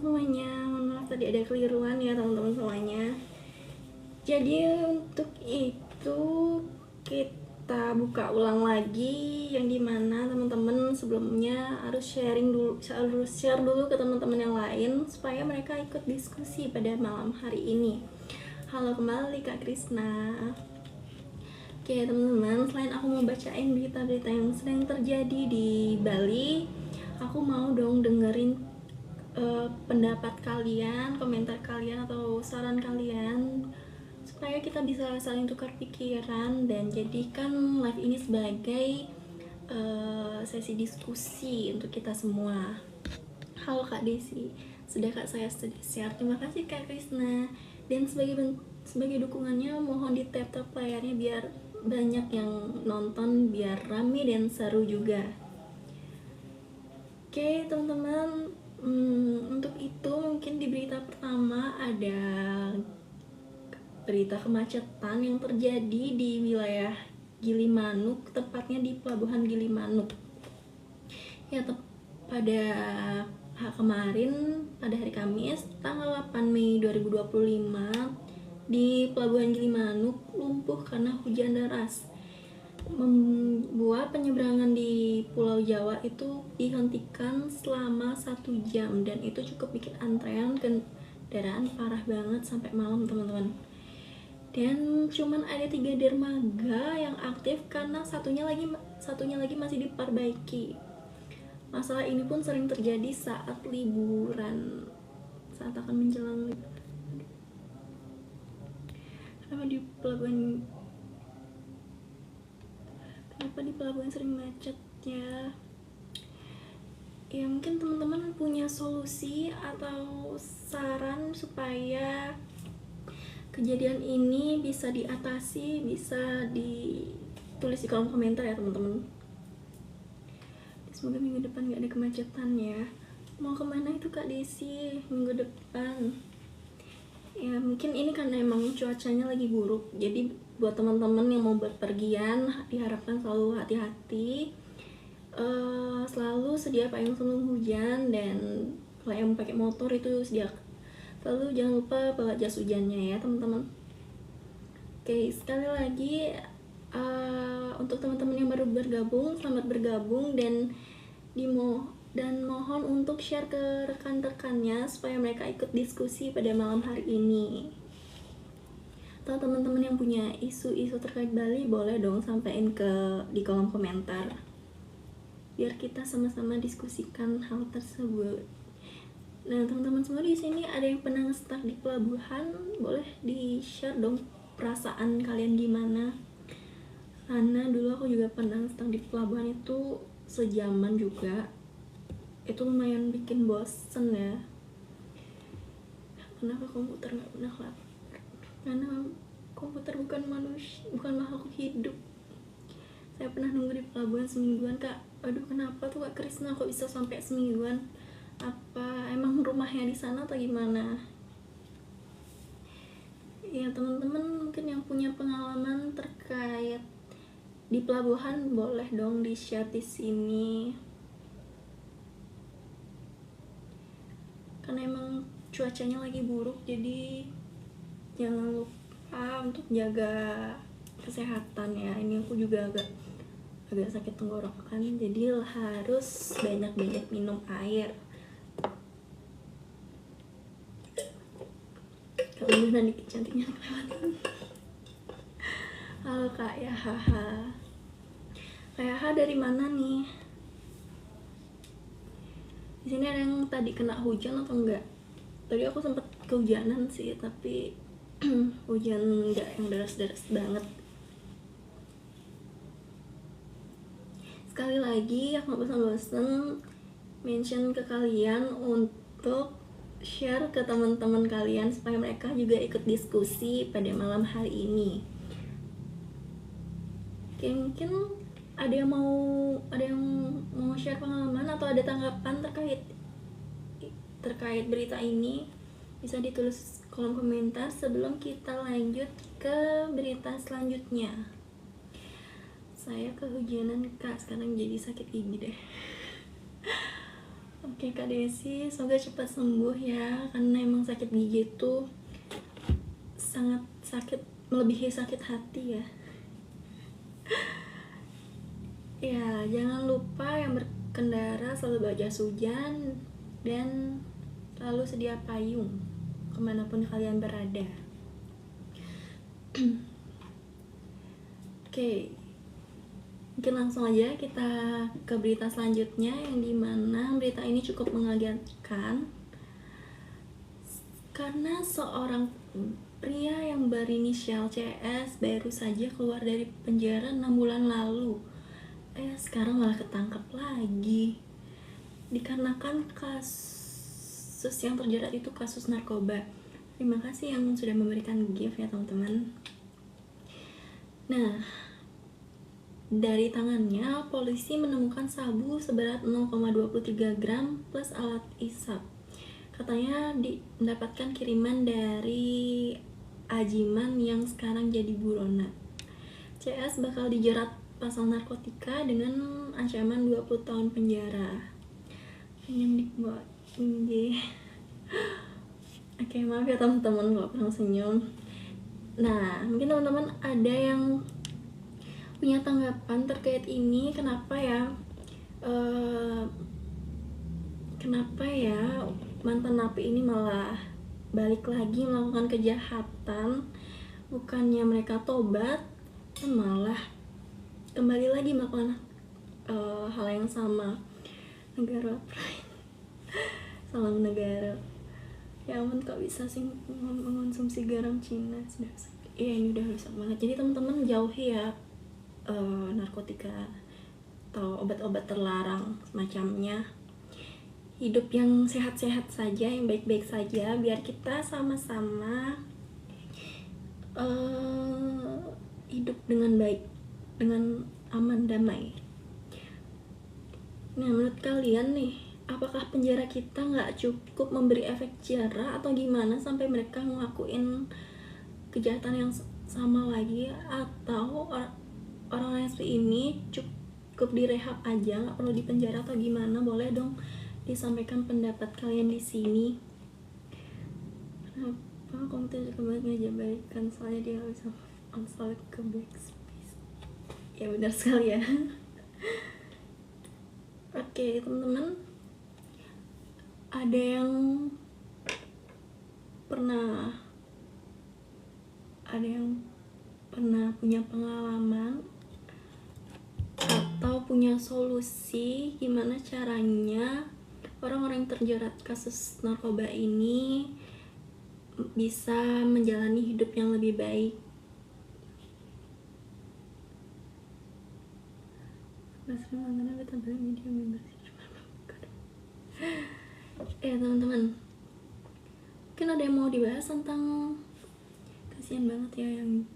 semuanya, mohon maaf tadi ada keliruan ya teman-teman semuanya. Jadi untuk itu kita buka ulang lagi, yang dimana teman-teman sebelumnya harus share dulu ke teman-teman yang lain supaya mereka ikut diskusi pada malam hari ini. Halo kembali Kak Krisna. Oke teman-teman, selain aku mau bacain berita-berita yang sedang terjadi di Bali, aku mau dong dengerin pendapat kalian, komentar kalian atau saran kalian supaya kita bisa saling tukar pikiran dan jadikan live ini sebagai sesi diskusi untuk kita semua. Halo Kak Desi, sudah Kak saya share. Terima kasih Kak Krisna. Dan sebagai dukungannya mohon di tap layarnya biar banyak yang nonton, biar rame dan seru juga. Oke teman-teman, untuk itu mungkin di berita pertama ada berita kemacetan yang terjadi di wilayah Gilimanuk, tepatnya di pelabuhan Gilimanuk. Ya, pada kemarin pada hari Kamis tanggal 8 Mei 2025 di pelabuhan Gilimanuk lumpuh karena hujan deras, membuat penyeberangan di Pulau Jawa itu dihentikan selama 1 jam dan itu cukup bikin antrean kendaraan parah banget sampai malam teman-teman. Dan cuman ada 3 dermaga yang aktif karena satunya lagi masih diperbaiki. Masalah ini pun sering terjadi saat liburan, saat akan menjelang liburan. Kenapa di pelabuhan sering macet ya? Ya mungkin teman-teman punya solusi atau saran supaya kejadian ini bisa diatasi, bisa ditulis di kolom komentar ya teman-teman. Semoga minggu depan gak ada kemacetan ya. Mau kemana itu Kak Desi minggu depan? Ya mungkin ini karena emang cuacanya lagi buruk, jadi buat teman-teman yang mau berpergian diharapkan selalu hati-hati, selalu sedia payung sebelum hujan, dan kalau yang pakai motor itu selalu jangan lupa bawa jas hujannya ya teman-teman. Oke, sekali lagi untuk teman-teman yang baru bergabung, selamat bergabung dan mohon untuk share ke rekan-rekannya supaya mereka ikut diskusi pada malam hari ini. Atau teman-teman yang punya isu-isu terkait Bali boleh dong sampaikan di kolom komentar biar kita sama-sama diskusikan hal tersebut. Nah teman-teman semua di sini ada yang pernah nge-stuck di pelabuhan, boleh di-share dong perasaan kalian gimana. Karena dulu aku juga pernah nge-stuck di pelabuhan itu sejaman juga. Itu lumayan bikin bosen ya. Kenapa komputer nggak pernah lapar? Karena komputer bukan makhluk hidup. Saya pernah nunggu di pelabuhan semingguan Kak. Aduh kenapa tuh Kak Krisna kok bisa sampai semingguan? Apa emang rumahnya di sana atau gimana? Ya teman-teman mungkin yang punya pengalaman terkait di pelabuhan boleh dong di-share di sini. Karena emang cuacanya lagi buruk, jadi jangan lupa untuk jaga kesehatan ya. Ini aku juga agak sakit tenggorokan, jadi harus banyak-banyak minum air. Kalau beneran dikit cantiknya kelewatan. Halo Kak Yahaha. Kak Yaha dari mana nih? Di sini ada yang tadi kena hujan atau enggak? Tadi aku sempat kehujanan sih, tapi hujan enggak yang deras-deras banget. Sekali lagi aku gak bosan-bosan mention ke kalian untuk share ke teman-teman kalian supaya mereka juga ikut diskusi pada malam hari ini. Oke, mungkin ada yang mau share pengalaman atau ada tanggapan terkait berita ini, bisa ditulis kolom komentar sebelum kita lanjut ke berita selanjutnya. Saya kehujanan Kak, sekarang jadi sakit gigi deh. Oke Kak Desi, semoga cepat sembuh ya, karena emang sakit gigi itu sangat sakit, melebihi sakit hati ya. Ya, jangan lupa yang berkendara selalu bawa jas hujan dan selalu sedia payung kemanapun kalian berada. Oke, mungkin langsung aja kita ke berita selanjutnya, yang dimana berita ini cukup mengagetkan karena seorang pria yang berinisial CS baru saja keluar dari penjara 6 bulan lalu. Sekarang malah ketangkap lagi dikarenakan kasus yang terjerat itu kasus narkoba. Terima kasih yang sudah memberikan gift ya teman-teman. Nah, dari tangannya polisi menemukan sabu seberat 0,23 gram plus alat isap. Katanya mendapatkan kiriman dari Ajiman yang sekarang jadi buronan. CS bakal dijerat pasal narkotika dengan ancaman 20 tahun penjara. Yang dibuat ini. Oke, maaf ya teman-teman kalau kurang senyum. Nah, mungkin teman-teman ada yang punya tanggapan terkait ini, kenapa ya mantan napi ini malah balik lagi melakukan kejahatan, bukannya mereka tobat malah kembali lagi melakukan hal yang sama. Negara pride, salam negara. Ya ampun, kok bisa sih mengonsumsi garam Cina? Iya, ini udah rusak banget. Jadi teman-teman jauhi ya narkotika atau obat-obat terlarang semacamnya. Hidup yang sehat-sehat saja, yang baik-baik saja, biar kita sama-sama hidup dengan baik, dengan aman, damai. Nah, menurut kalian nih, apakah penjara kita nggak cukup memberi efek jerah atau gimana sampai mereka ngelakuin kejahatan yang sama lagi, atau orang-orang yang seperti ini cukup direhab aja, nggak perlu dipenjara atau gimana? Boleh dong disampaikan pendapat kalian di sini. Kenapa konten banget ngejabaikan, soalnya dia bisa uninstall ke backspace. Ya benar sekali ya. Oke teman-teman, ada yang pernah punya pengalaman atau punya solusi gimana caranya orang-orang yang terjerat kasus narkoba ini bisa menjalani hidup yang lebih baik? Teman-teman, mungkin ada yang mau dibahas tentang, kasihan banget ya yang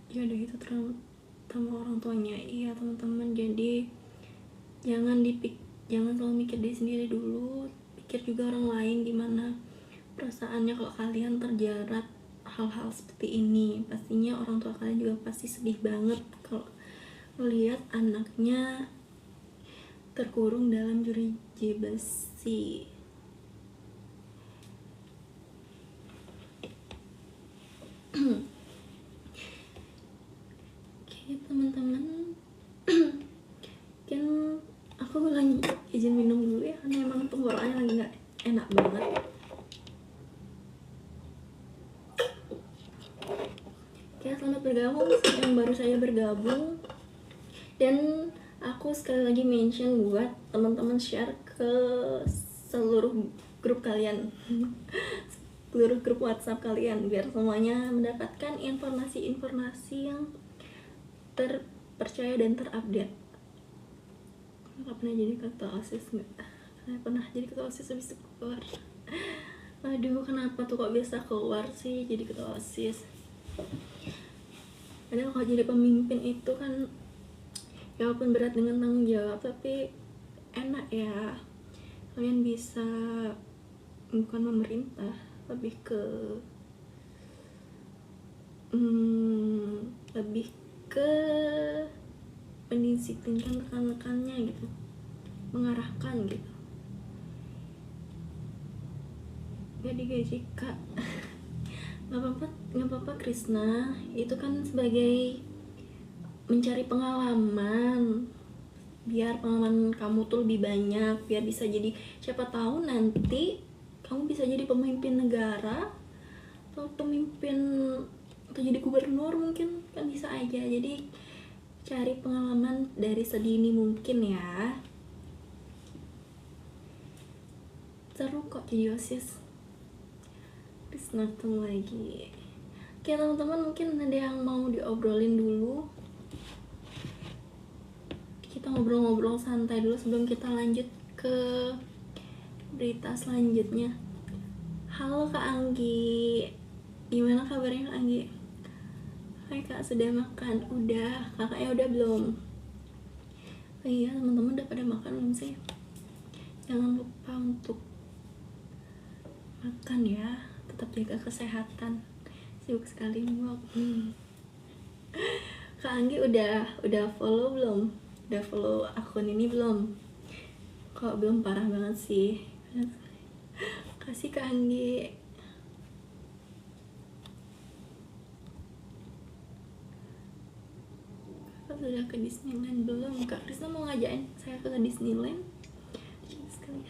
jodoh itu terlalu sama orang tuanya. Iya teman-teman, jadi jangan selalu mikir diri sendiri dulu, pikir juga orang lain gimana perasaannya kalau kalian terjerat hal-hal seperti ini. Pastinya orang tua kalian juga pasti sedih banget kalau melihat anaknya terkurung dalam jeruji besi. Oke teman-teman, kan aku lagi izin minum dulu ya, karena emang tenggorokannya lagi nggak enak banget. Oke, selamat bergabung yang baru saya bergabung, dan aku sekali lagi mention buat teman-teman share ke seluruh grup kalian, seluruh grup WhatsApp kalian, biar semuanya mendapatkan informasi-informasi yang terpercaya dan terupdate. Nggak pernah jadi ketua OSIS nggak? Saya pernah jadi ketua OSIS habis itu keluar. Aduh, kenapa tuh kok bisa keluar sih jadi ketua OSIS? Padahal kalau jadi pemimpin itu kan ya walaupun berat dengan tanggung jawab, tapi enak ya, kalian bisa bukan memerintah, lebih ke mendisiplinkan rekan-rekannya gitu, mengarahkan gitu. gak digaji kak. Nggak apa-apa Krisna, itu kan sebagai mencari pengalaman, biar pengalaman kamu tuh lebih banyak, biar bisa jadi, siapa tahu nanti kamu bisa jadi pemimpin negara atau atau jadi gubernur, mungkin kan bisa aja. Jadi cari pengalaman dari sedini mungkin ya. Seru kok jadi OSIS. Krisna ketemu lagi. Oke teman-teman, mungkin ada yang mau diobrolin dulu. Kita ngobrol-ngobrol santai dulu sebelum kita lanjut ke berita selanjutnya. Halo Kak Anggi, gimana kabarnya Kak Anggi? Hai Kak, sudah makan? Udah. Kakaknya udah belum? Oh iya, teman-teman udah pada makan belum sih? Jangan lupa untuk makan ya, tetap jaga kesehatan. Sibuk sekali mbak. Kak Anggi udah follow belum? Udah follow akun ini belum? Kok belum, parah banget sih. Kasih Kak Anggi. Kakak sudah ke Disneyland belum? Kak Krisna mau ngajakin saya ke Disneyland? Sekali.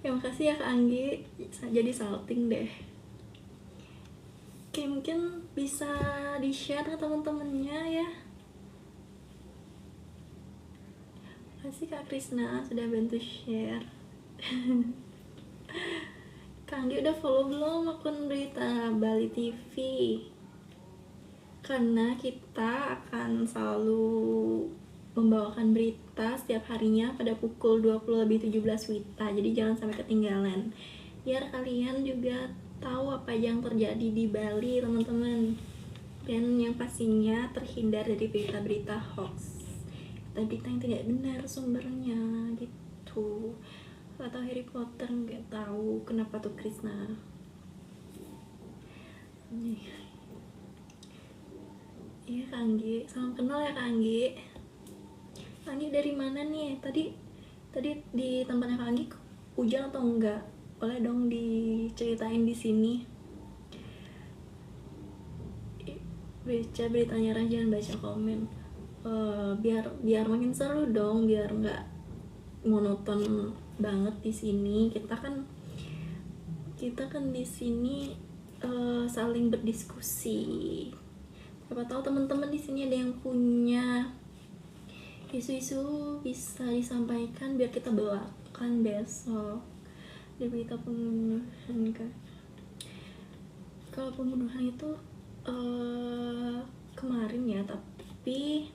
Ya makasih ya Kak Anggi, jadi salting deh. Oke, mungkin bisa di-share ke teman-temannya ya. Makasih Kak Krisna sudah bantu share. Kak Anggi udah follow belum akun berita Bali TV? Karena kita akan selalu membawakan berita setiap harinya pada pukul 20.17 WITA. Jadi jangan sampai ketinggalan, biar kalian juga tahu apa yang terjadi di Bali teman-teman, dan yang pastinya terhindar dari berita-berita hoax, berita yang tidak benar sumbernya gitu. Atau Harry Potter nggak tahu kenapa tuh Krisna. Iya Kak Anggi, salam kenal ya Kak Anggi. Kak Anggi dari mana nih? Tadi di tempatnya Kak Anggi hujan atau enggak? Boleh dong diceritain di sini. Baca beritanya, jangan baca komen. Biar makin seru dong, biar nggak monoton banget di sini. Kita kan di sini saling berdiskusi. Siapa tahu teman-teman di sini ada yang punya isu-isu bisa disampaikan biar kita bawakan besok di berita pembunuhan kan. Kalau pembunuhan itu kemarin ya, tapi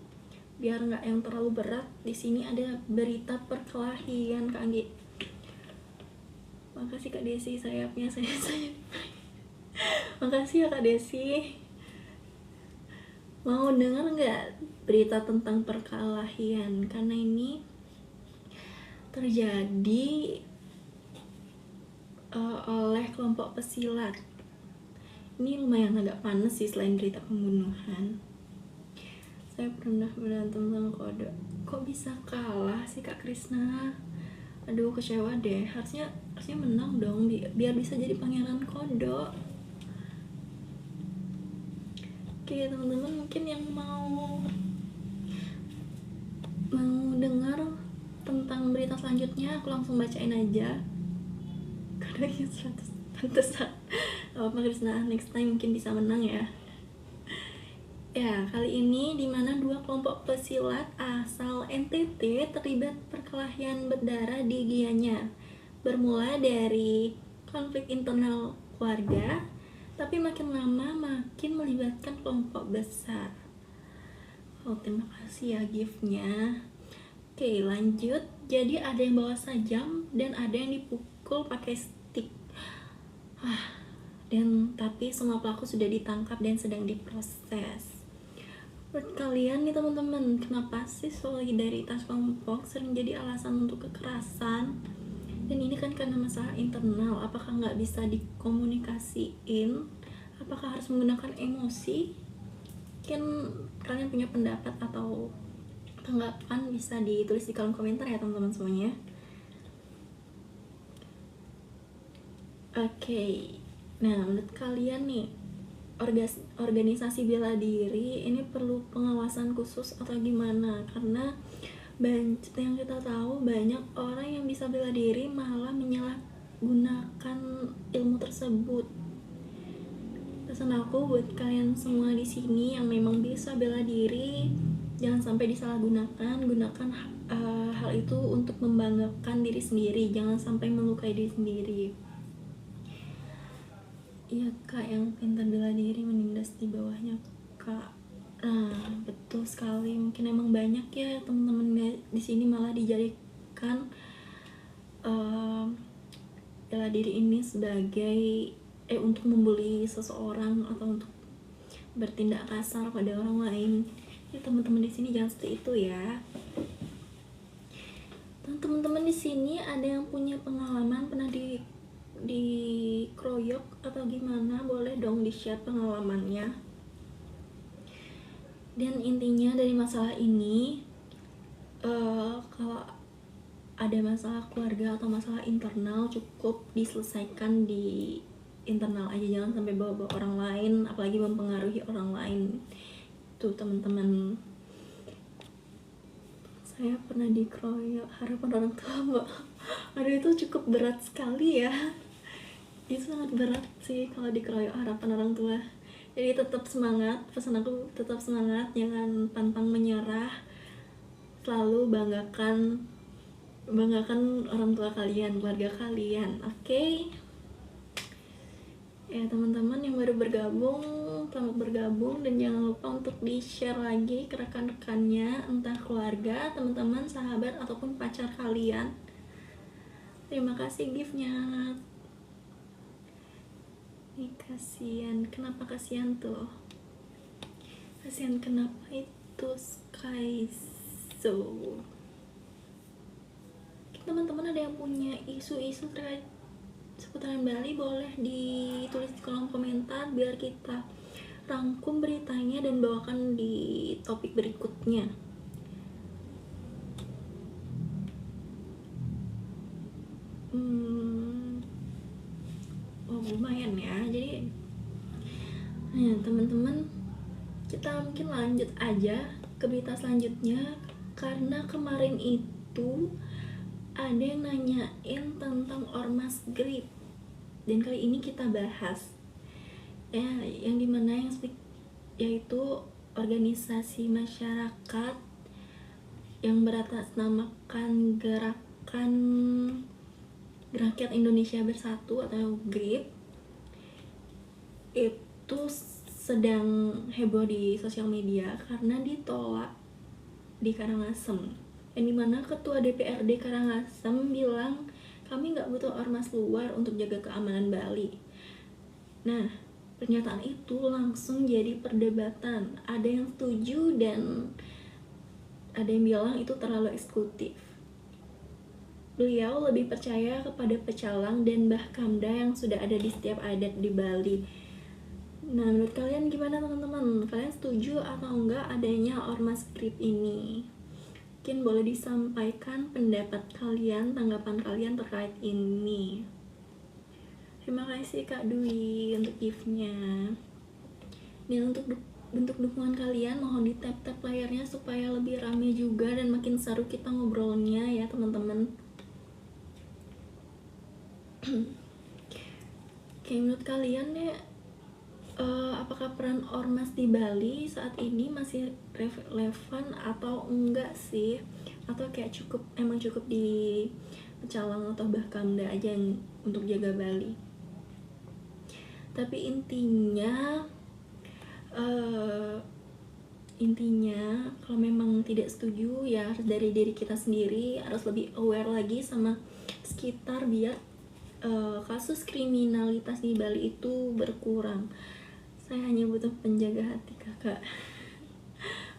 biar nggak yang terlalu berat, di sini ada berita perkelahian Kak Anggi. Makasih Kak Desi, sayapnya saya. Makasih ya Kak Desi. Mau dengar nggak berita tentang perkelahian? Karena ini terjadi oleh kelompok pesilat. Ini lumayan agak panas sih selain berita pembunuhan. Saya pernah berantem sama Kodok. Kok bisa kalah sih Kak Krisna? Aduh, kecewa deh. Harusnya menang dong, biar bisa jadi pangeran Kodok. Oke teman-teman, mungkin yang mau dengar tentang berita selanjutnya, aku langsung bacain aja. Kodoknya 100 pantesan. Apa Krisna, next time mungkin bisa menang ya. Ya, kali ini dimana dua kelompok pesilat asal NTT terlibat perkelahian berdarah di Gianyar. Bermula dari konflik internal keluarga, tapi makin lama makin melibatkan kelompok besar. Oh, terima kasih ya giftnya. Oke, lanjut. Jadi ada yang bawa sajam dan ada yang dipukul pakai stick. Tapi semua pelaku sudah ditangkap dan sedang diproses. Menurut kalian nih teman-teman, kenapa sih solidaritas kelompok sering jadi alasan untuk kekerasan? Dan ini kan karena masalah internal. Apakah nggak bisa dikomunikasiin? Apakah harus menggunakan emosi? Mungkin kalian punya pendapat atau tanggapan, bisa ditulis di kolom komentar ya teman-teman semuanya. Oke, nah menurut kalian nih, organisasi bela diri ini perlu pengawasan khusus atau gimana? Karena yang kita tahu banyak orang yang bisa bela diri malah menyalahgunakan ilmu tersebut. Pesan aku buat kalian semua di sini yang memang bisa bela diri, jangan sampai disalahgunakan. Gunakan hal itu untuk membanggakan diri sendiri, jangan sampai melukai diri sendiri. Iya kak, yang pintar bela diri menindas di bawahnya kak. Nah betul sekali, mungkin emang banyak ya teman-teman di sini malah dijadikan bela diri ini sebagai untuk membuli seseorang atau untuk bertindak kasar pada orang lain. Ya teman-teman di sini jangan seperti itu ya. Teman-teman di sini ada yang punya pengalaman pernah dikeroyok atau gimana, boleh dong di-share pengalamannya. Dan intinya dari masalah ini, kalau ada masalah keluarga atau masalah internal cukup diselesaikan di internal aja, jangan sampai bawa-bawa orang lain, apalagi mempengaruhi orang lain. Tuh teman-teman, saya pernah dikeroyok harapan orang tua mbak. Aduh itu cukup berat sekali ya, itu sangat berat sih kalau dikeroyok harapan orang tua. Jadi tetap semangat, pesan aku tetap semangat, jangan pantang menyerah, selalu banggakan orang tua kalian, keluarga kalian, oke? Ya teman-teman yang baru bergabung, selamat bergabung, dan jangan lupa untuk di-share lagi ke rekan-rekannya, entah keluarga, teman-teman, sahabat, ataupun pacar kalian. Terima kasih gift-nya. Ini kasihan, kenapa kasihan tuh? Kasihan kenapa itu Skyzo? Teman-teman ada yang punya isu-isu terkait seputaran Bali, boleh ditulis di kolom komentar biar kita rangkum beritanya dan bawakan di topik berikutnya. Lumayan ya. Jadi nah teman-teman, kita mungkin lanjut aja ke berita selanjutnya, karena kemarin itu ada yang nanyain tentang Ormas Grip, dan kali ini kita bahas ya, yang dimana yaitu organisasi masyarakat yang beratasnamakan Gerakan Rakyat Indonesia Bersatu atau GRIP, itu sedang heboh di sosial media karena ditolak di Karangasem, yang dimana ketua DPRD Karangasem bilang kami nggak butuh ormas luar untuk jaga keamanan Bali. Nah pernyataan itu langsung jadi perdebatan, ada yang setuju dan ada yang bilang itu terlalu eksekutif. Beliau lebih percaya kepada pecalang dan Mbah Kamda yang sudah ada di setiap adat di Bali. Nah menurut kalian gimana teman-teman? Kalian setuju atau enggak adanya Ormas Grip ini? Mungkin boleh disampaikan pendapat kalian, tanggapan kalian terkait ini. Terima kasih Kak Dwi untuk gift-nya. Dan untuk bentuk dukungan kalian mohon di tap-tap layarnya supaya lebih rame juga dan makin seru kita ngobrolnya ya teman-teman. Oke, menurut kalian ya, apakah peran ormas di Bali saat ini masih relevan atau enggak sih? Atau kayak emang cukup di pecalang atau Mbah Kamda aja yang untuk jaga Bali? Tapi intinya kalau memang tidak setuju ya harus dari diri kita sendiri, harus lebih aware lagi sama sekitar biar kasus kriminalitas di Bali itu berkurang. Saya hanya butuh penjaga hati kakak.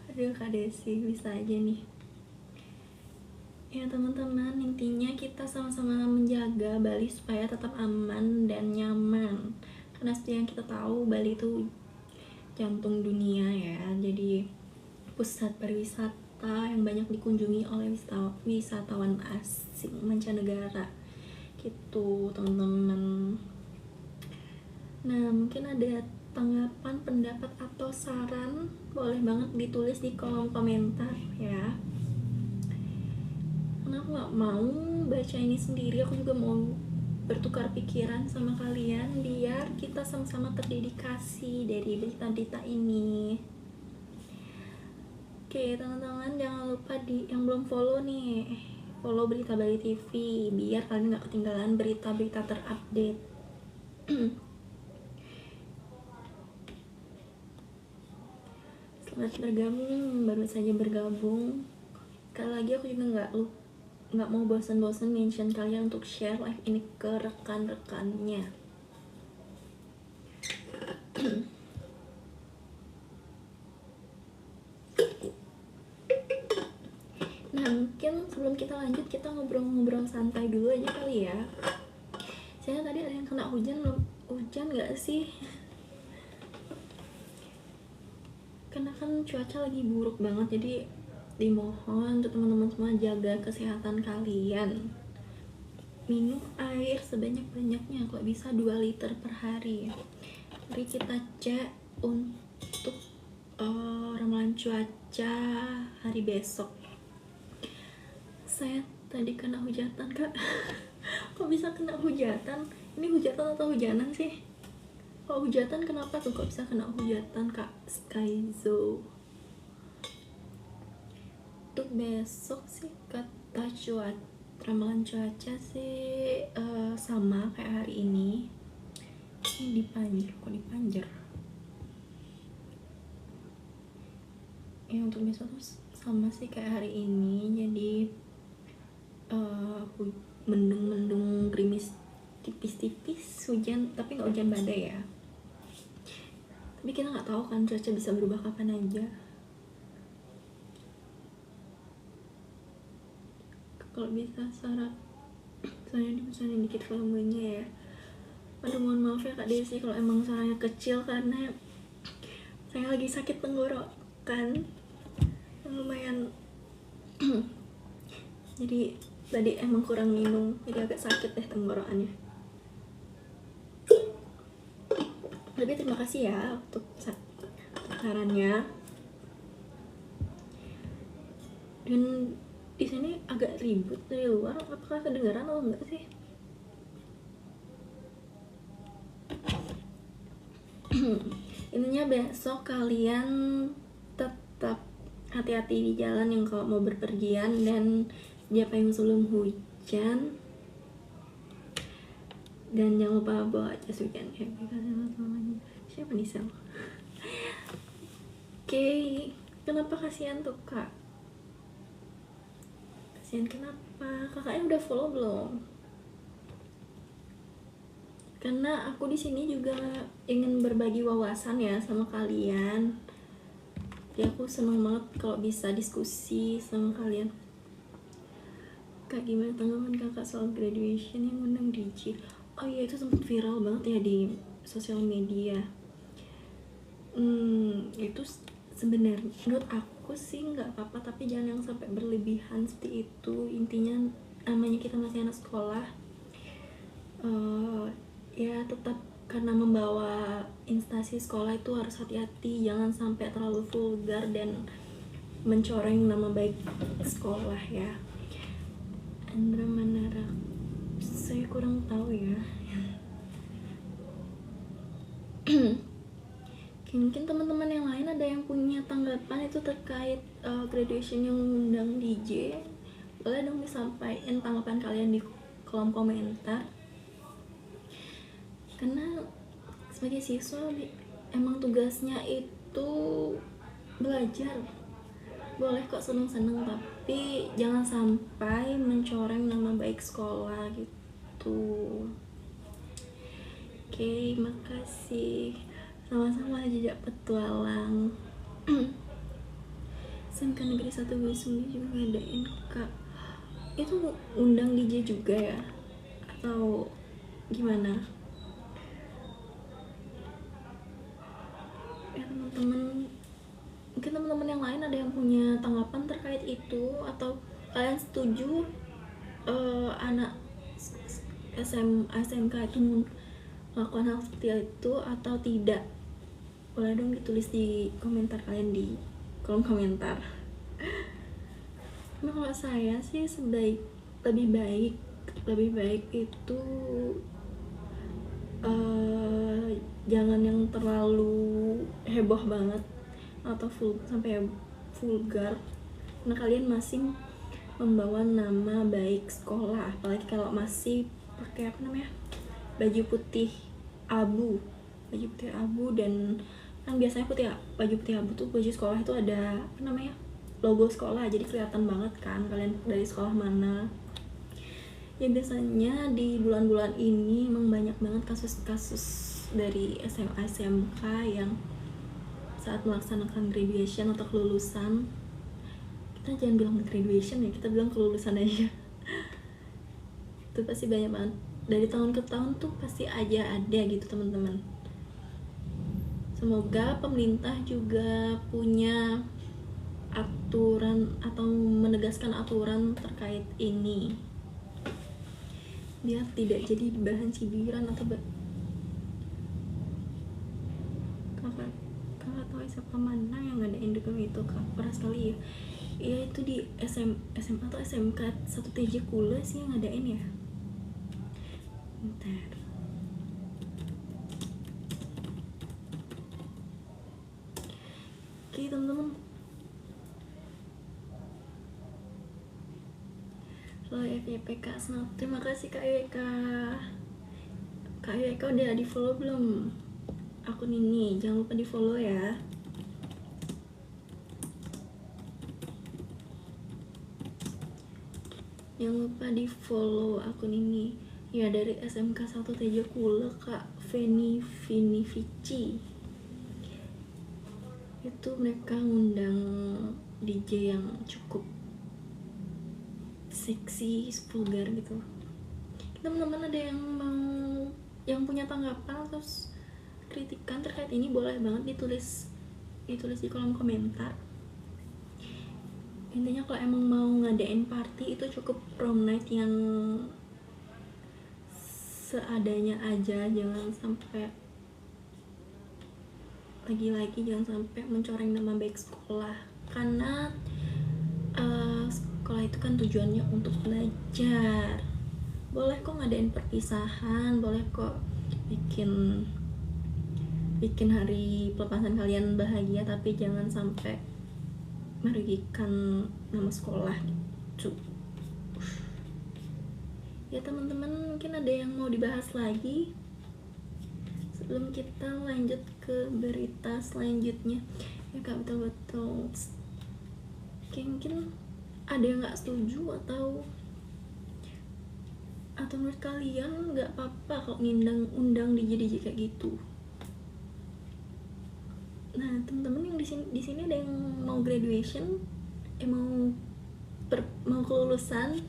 Aduh Kak Desi, bisa aja nih ya teman-teman. Intinya kita sama-sama menjaga Bali supaya tetap aman dan nyaman, karena seperti yang kita tahu Bali itu jantung dunia ya, jadi pusat pariwisata yang banyak dikunjungi oleh wisatawan asing mancanegara gitu teman-teman. Nah, mungkin ada tanggapan, pendapat, atau saran, boleh banget ditulis di kolom komentar ya. Karena aku gak mau baca ini sendiri, aku juga mau bertukar pikiran sama kalian biar kita sama-sama terdedikasi dari berita-berita ini. Oke, teman-teman jangan lupa yang belum follow nih, follow Berita Bali TV biar kalian gak ketinggalan berita-berita terupdate. Selamat bergabung, baru saja bergabung. Sekali lagi aku juga nggak mau bosan-bosan mention kalian untuk share live ini ke rekan-rekannya. Nah, mungkin sebelum kita lanjut, kita ngobrol-ngobrol santai dulu aja kali ya. Saya tadi ada yang kena hujan, belum hujan nggak sih? Karena kan cuaca lagi buruk banget, jadi dimohon untuk teman-teman semua jaga kesehatan kalian. Minum air sebanyak-banyaknya, kalau bisa 2 liter per hari. Mari kita cek untuk ramalan cuaca hari besok. Saya tadi kena hujatan, Kak. Kok bisa kena hujatan? Ini hujatan atau hujanan sih? Kalau hujatan kenapa tuh kok bisa kena hujatan, Kak Skyzo? Untuk besok sih kata ramalan cuaca sih sama kayak hari ini. Ini dipanjer. Ya untuk besok tuh sama sih kayak hari ini. Jadi mendung-mendung, gerimis tipis-tipis, hujan tapi nggak hujan badai ya. Tapi kita nggak tahu kan cuaca bisa berubah kapan aja. Kalau bisa saya dipesanin dikit volumenya ya. Aduh, mohon maaf ya Kak Desi kalau emang suaranya kecil karena saya lagi sakit tenggorokan lumayan. Jadi tadi emang kurang minum, jadi agak sakit deh tenggorokannya. Tapi terima kasih ya untuk sarannya. Dan di sini agak ribut dari luar, apakah kedengaran atau enggak sih? Intinya besok kalian tetap hati-hati di jalan yang kalau mau berpergian, dan dia payung sebelum hujan, dan jangan lupa bawa jas hujan ya. Siapa nih Sel? Oke, kenapa kasihan tuh Kak? Kasihan kenapa? Kakaknya udah follow belum? Karena aku di sini juga ingin berbagi wawasan ya sama kalian. Jadi aku seneng banget kalau bisa diskusi sama kalian. Kak, gimana tanggapan kakak soal graduation yang undang DJ? Oh iya, itu sempat viral banget ya di sosial media. Itu sebenarnya menurut aku sih nggak apa-apa, tapi jangan yang sampai berlebihan seperti itu. Intinya namanya kita masih anak sekolah, ya tetap karena membawa instansi sekolah itu harus hati-hati, jangan sampai terlalu vulgar dan mencoreng nama baik sekolah ya. Andra Manara, saya kurang tahu ya. Mungkin teman-teman yang lain ada yang punya tanggapan itu terkait graduation yang undang DJ, boleh dong disampaikan tanggapan kalian di kolom komentar. Karena sebagai siswa emang tugasnya itu belajar, boleh kok seneng-seneng, tapi jangan sampai mencoreng nama baik sekolah gitu. Oke, makasih. Sama-sama jejak petualang. SMK Negeri 1 Wisumi juga ngadain, Kak. Itu undang DJ juga ya? Atau gimana? Ya teman-teman, mungkin teman-teman yang lain ada yang punya tanggapan terkait itu, atau kalian setuju anak SMK itu melakukan hal seperti itu atau tidak? Boleh dong ditulis di komentar kalian di kolom komentar. Nah, kalau saya sih lebih baik itu jangan yang terlalu heboh banget atau sampai vulgar, karena kalian masih membawa nama baik sekolah, apalagi kalau masih pakai baju putih abu dan kan biasanya baju putih abu tuh baju sekolah itu ada logo sekolah, jadi kelihatan banget kan kalian dari sekolah mana. Ya biasanya di bulan-bulan ini emang banyak banget kasus-kasus dari SMA SMK yang saat melaksanakan graduation atau kelulusan, kita jangan bilang graduation ya, kita bilang kelulusan aja. Itu pasti banyak banget, dari tahun ke tahun tuh pasti aja ada gitu teman-teman. Semoga pemerintah juga punya aturan atau menegaskan aturan terkait ini, biar tidak jadi bahan cibiran atau kakak tahu siapa mana yang ngadain dugem itu, kak pernah sekali ya itu di SMA atau SMK 1 TJ Kula sih yang ngadain ya. Bentar, oke teman-teman. YPK Snap, terima kasih Kak YK udah di follow belum akun ini? Jangan lupa di follow ya. Jangan lupa di follow akun ini ya, dari SMK 1 TJ Kula, Kak Feni Vici. Itu mereka ngundang DJ yang cukup seksi, vulgar gitu. Teman-teman ada yang punya tanggapan atau kritikan terkait ini, boleh banget ditulis di kolom komentar. Intinya kalau emang mau ngadain party itu cukup prom night yang seadanya aja, jangan sampai lagi-lagi jangan sampai mencoreng nama baik sekolah, karena sekolah itu kan tujuannya untuk belajar. Boleh kok ngadain perpisahan, boleh kok bikin hari pelepasan kalian bahagia, tapi jangan sampai merugikan nama sekolah gitu. Ya teman-teman, mungkin ada yang mau dibahas lagi sebelum kita lanjut ke berita selanjutnya ya kak. Betul mungkin ada yang nggak setuju atau menurut kalian nggak apa-apa kalau undang DJ kayak gitu. Nah teman-teman yang di sini ada yang mau graduation, mau kelulusan,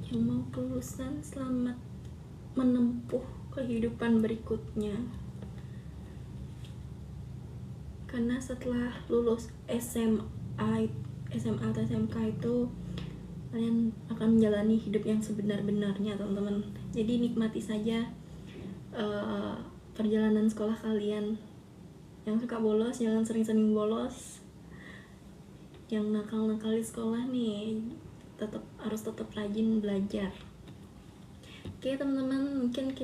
yang mau kelulusan selamat menempuh kehidupan berikutnya, karena setelah lulus SMA atau SMK itu kalian akan menjalani hidup yang sebenar-benarnya teman-teman. Jadi nikmati saja perjalanan sekolah kalian. Yang suka bolos jangan sering-sering bolos, yang nakal-nakal di sekolah nih harus tetap rajin belajar. Oke teman-teman, mungkin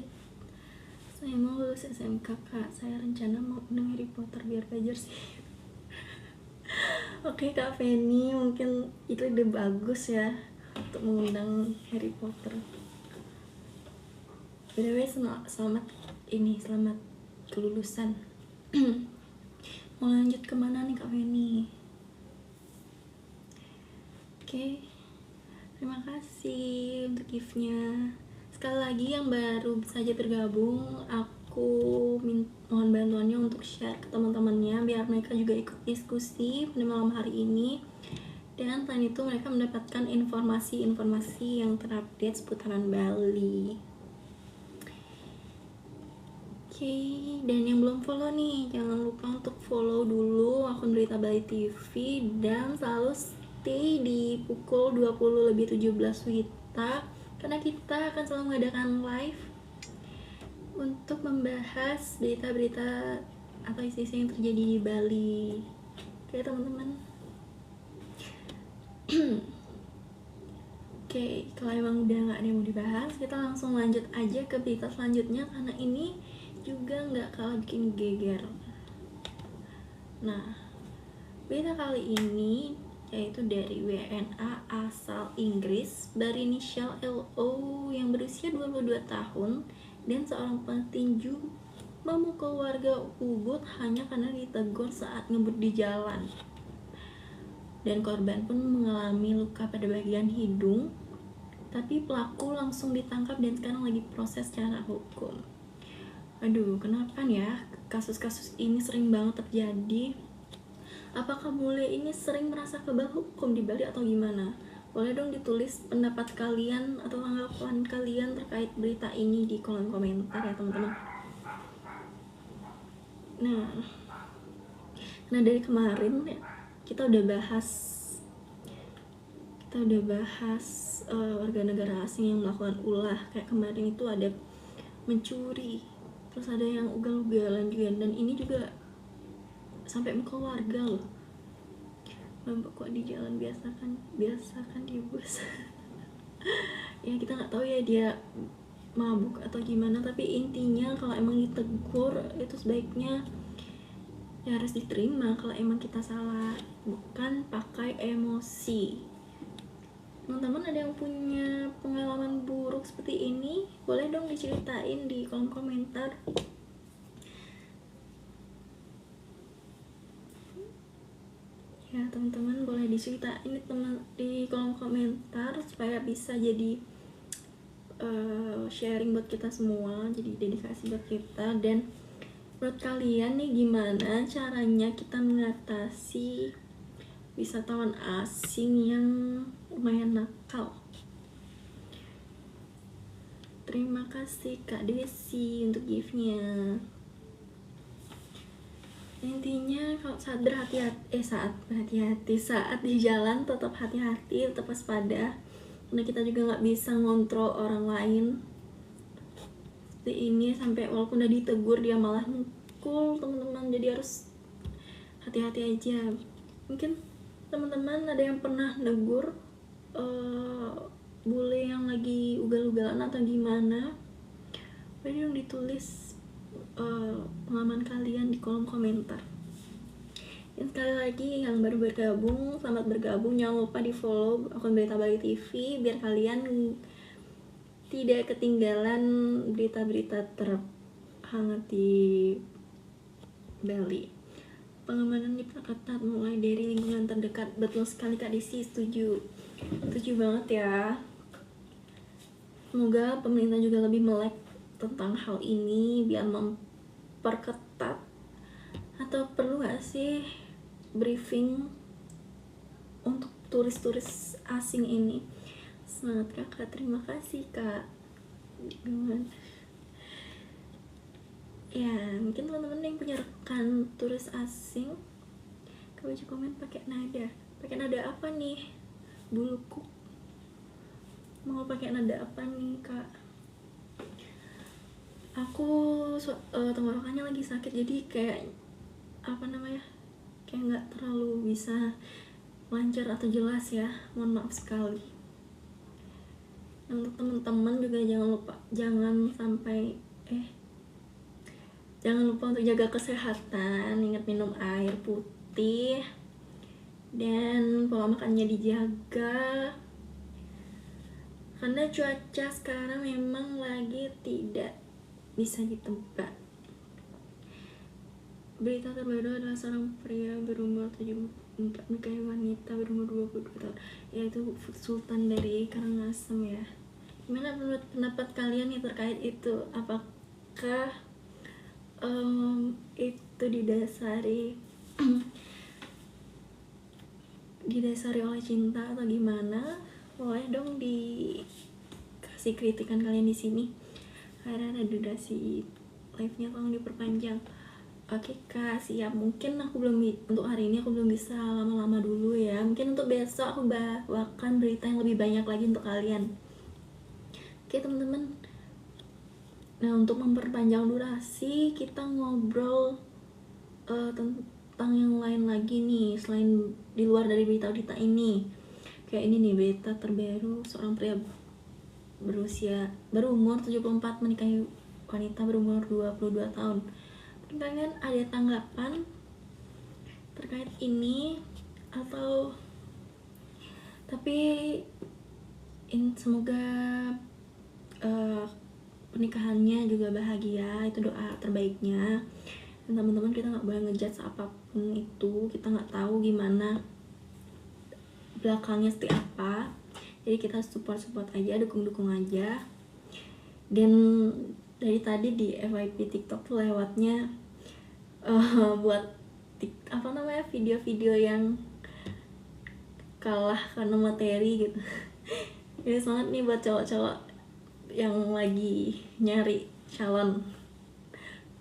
saya mau lulus SMK kak, saya rencana mau undang Harry Potter biar belajar sih. Oke Kak Feni, mungkin itu ide bagus ya untuk mengundang Harry Potter. By selamat kelulusan. Mau lanjut kemana nih Kak Feni? Oke, terima kasih untuk gift-nya. Sekali lagi yang baru saja bergabung, aku mohon bantuannya untuk share ke teman-temannya biar mereka juga ikut diskusi pada malam hari ini. Dan selain itu mereka mendapatkan informasi-informasi yang terupdate seputaran Bali. Oke, dan yang belum follow nih, jangan lupa untuk follow dulu akun Berita Bali TV dan selalu stay di pukul 20:17 kita, karena kita akan selalu mengadakan live untuk membahas berita-berita atau isu-isu yang terjadi di Bali. Oke teman-teman. Oke, kalau emang udah nggak ada yang mau dibahas, kita langsung lanjut aja ke berita selanjutnya, karena ini juga nggak kalah bikin geger. Nah, berita kali ini yaitu dari WNA asal Inggris berinisial LO yang berusia 22 tahun dan seorang petinju memukul warga Ubud hanya karena ditegur saat ngebut di jalan. Dan korban pun mengalami luka pada bagian hidung, tapi pelaku langsung ditangkap dan sekarang lagi proses secara hukum. Aduh, kenapa ya kasus-kasus ini sering banget terjadi? Apakah bule ini sering merasa kebal hukum di Bali atau gimana? Boleh dong ditulis pendapat kalian atau tanggapan kalian terkait berita ini di kolom komentar ya teman-teman. Nah dari kemarin ya, kita udah bahas warga negara asing yang melakukan ulah. Kayak kemarin itu ada mencuri, terus ada yang ugal-ugalan juga, dan ini juga sampai mukul warga loh. Mabuk kok di jalan, biasakan di bus. Ya kita nggak tahu ya dia mabuk atau gimana, tapi intinya kalau emang ditegur itu sebaiknya ya harus diterima kalau emang kita salah, bukan pakai emosi. Teman-teman ada yang punya pengalaman buruk seperti ini, boleh dong diceritain di kolom komentar. Ya teman-teman boleh diceritain di kolom komentar supaya bisa jadi sharing buat kita semua, jadi dedikasi buat kita. Dan menurut kalian nih gimana caranya kita mengatasi wisatawan asing yang lumayan nakal? Terima kasih Kak Desi untuk gift-nya. Intinya kalau saat di jalan tetap hati-hati, tetap waspada, karena kita juga nggak bisa ngontrol orang lain seperti ini. Sampai walaupun udah ditegur dia malah mukul teman-teman, jadi harus hati-hati aja. Mungkin teman-teman ada yang pernah negur bule yang lagi ugal-ugalan atau gimana, boleh dong ditulis pengalaman kalian di kolom komentar. Dan sekali lagi yang baru bergabung, selamat bergabung. Jangan lupa di follow akun Berita Bali TV biar kalian tidak ketinggalan berita-berita terhangat di Bali. Pengamanan diperketat mulai dari lingkungan terdekat. Betul sekali Kak Desi, setuju banget ya. Semoga pemerintah juga lebih melek tentang hal ini biar memperketat. Atau perlu gak sih briefing untuk turis-turis asing ini? Semangat kakak, terima kasih Kak. Ya mungkin teman-teman yang punya rekan turis asing, coba komen pakai nada apa nih? Bulukuk mau pakai nada apa nih Kak? Aku tenggorokannya lagi sakit, jadi kayak kayak nggak terlalu bisa lancar atau jelas ya, mohon maaf sekali. Untuk teman-teman juga jangan lupa untuk jaga kesehatan, ingat minum air putih dan pola makannya dijaga, karena cuaca sekarang memang lagi tidak bisa ditebak. Berita terbaru adalah seorang pria berumur 74 menikahi wanita berumur 22 tahun, yaitu Sultan dari Karangasem ya. Gimana menurut pendapat kalian nih terkait itu? Apakah itu didasari oleh cinta atau gimana? Boleh dong dikasih kritikan kalian di sini. Karena ada durasi live-nya tolong diperpanjang. Oke Kak, siap. Mungkin untuk hari ini aku belum bisa lama-lama dulu ya. Mungkin untuk besok aku bawakan berita yang lebih banyak lagi untuk kalian. Oke teman-teman, nah untuk memperpanjang durasi kita ngobrol tentang yang lain lagi nih, selain di luar dari berita-berita ini. Kayak ini nih, berita terbaru, seorang pria berumur 74 menikahi wanita berumur 22 tahun. Kalian ada tanggapan terkait ini atau? Tapi semoga pernikahannya juga bahagia, itu doa terbaiknya. Dan teman-teman, kita nggak boleh ngejudge apapun itu, kita nggak tahu gimana belakangnya seperti apa, jadi kita support aja, dukung aja. Dan dari tadi di FYP TikTok tuh lewatnya buat video-video yang kalah karena materi gitu. Ini semangat nih buat cowok-cowok yang lagi nyari calon.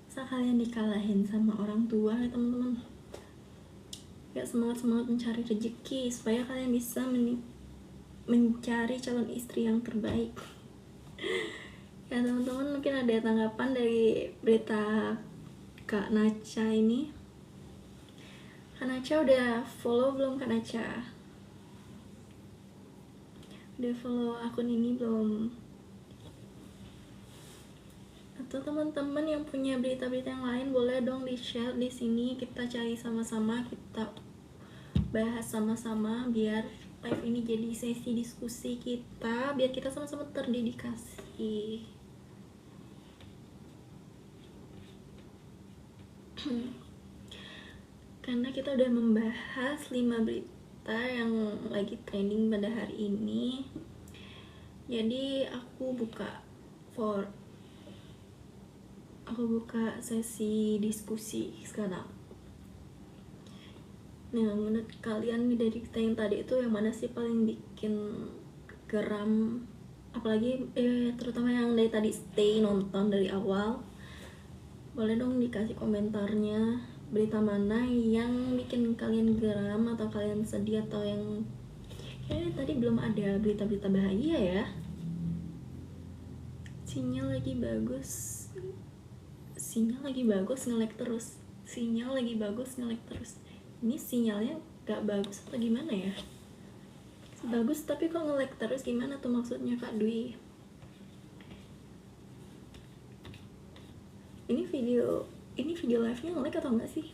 Masa kalian dikalahin sama orang tua ya teman-teman? Ya, semangat mencari rezeki supaya kalian bisa mencari calon istri yang terbaik. Ya teman-teman, mungkin ada tanggapan dari berita Kak Nacha ini. Kak Nacha udah follow belum Kak Nacha? Udah follow akun ini belum? Atau teman-teman yang punya berita-berita yang lain boleh dong di share di sini, kita cari sama-sama, kita bahas sama-sama biar live ini jadi sesi diskusi kita, biar kita sama-sama terdedikasi. Karena kita udah membahas 5 berita yang lagi trending pada hari ini, jadi aku buka sesi diskusi sekarang. Nah, menurut kalian nih, dari kita yang tadi itu yang mana sih paling bikin geram? Apalagi terutama yang dari tadi stay nonton dari awal, boleh dong dikasih komentarnya, berita mana yang bikin kalian geram atau kalian sedih, atau yang tadi belum ada berita-berita bahagia ya. Sinyal lagi bagus nge-lag terus. Ini sinyalnya gak bagus atau gimana ya? Bagus tapi kok nge-lag terus, gimana tuh maksudnya Kak Dwi? Ini video live-nya nge-lag atau enggak sih?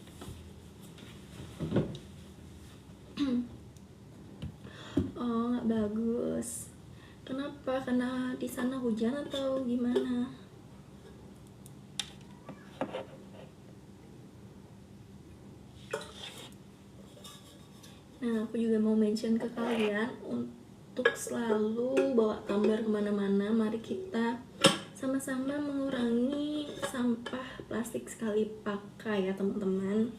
Oh, nggak bagus. Kenapa? Karena di sana hujan atau gimana? Nah, aku juga mau mention ke kalian untuk selalu bawa tumbler kemana-mana. Mari kita sama-sama mengurangi sampah plastik sekali pakai ya teman-teman,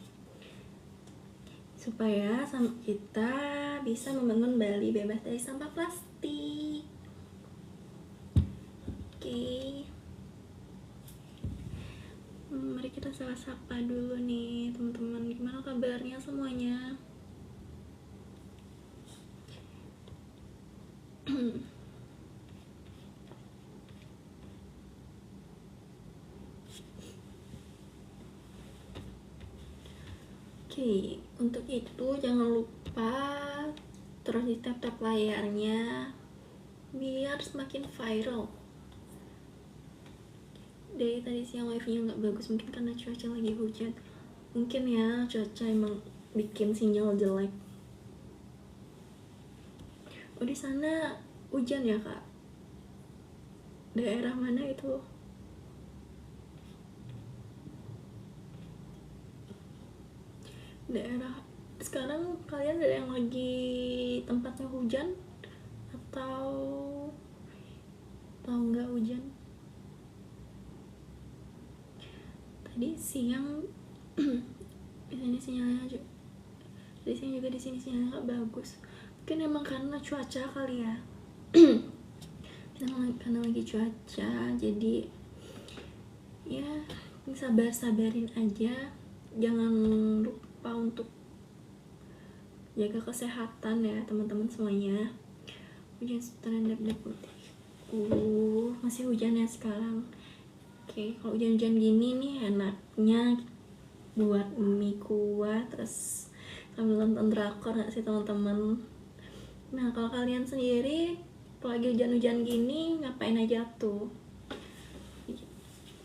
supaya kita bisa membangun Bali bebas dari sampah plastik. Oke. Mari kita sapa dulu nih teman-teman, gimana kabarnya semuanya? Oke, untuk itu jangan lupa terus di tap layarnya biar semakin viral. Dari tadi siang live-nya nggak bagus, mungkin karena cuaca lagi hujan. Mungkin ya, cuaca emang bikin sinyal jelek. Oh, di sana hujan ya Kak? Daerah mana itu? Daerah sekarang kalian ada yang lagi tempatnya hujan atau nggak hujan? Tadi siang di sini sinyalnya juga, di sini sinyalnya nggak bagus. Mungkin emang karena cuaca kali ya. Karena lagi cuaca, jadi ya sabarin aja. Jangan lupa untuk jaga kesehatan ya teman-teman semuanya. Hujan terhadap deputi. Masih hujan ya sekarang. Oke, kalau hujan-hujan gini nih enaknya buat mie kuah terus sambil nonton drakor nggak sih teman-teman? Nah, kalau kalian sendiri apalagi hujan-hujan gini ngapain aja tuh?